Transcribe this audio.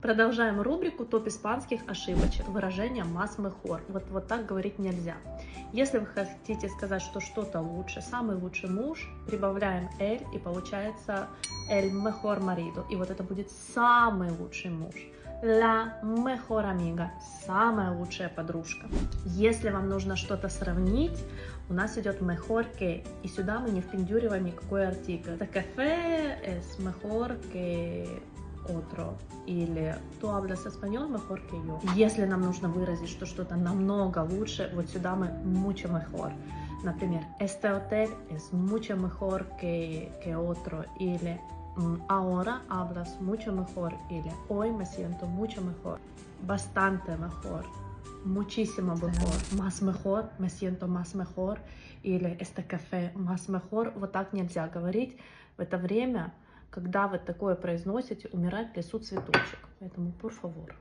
Продолжаем рубрику «Топ испанских ошибочек». Выражение «más mejor». Вот так говорить нельзя. Если вы хотите сказать, что что-то лучше, самый лучший муж, прибавляем «el» и получается «el mejor marido». И вот это будет самый лучший муж. La mejor amiga, самая лучшая подружка. Если вам нужно что-то сравнить, у нас идет mejor que, и сюда мы не впендюриваем никакой артикль. Это café es mejor que otro, или tú hablas español mejor que yo. Если нам нужно выразить, что что-то намного лучше, вот сюда мы mucho mejor. Например, este hotel es mucho mejor que otro, или ahora hablas mucho mejor, или hoy me siento mucho mejor, bastante mejor, muchísimo mejor, más mejor, me siento más mejor, или este café más mejor. Вот так нельзя говорить. В это время, когда вы такое произносите, умирает в лесу цветочек. Поэтому, por favor.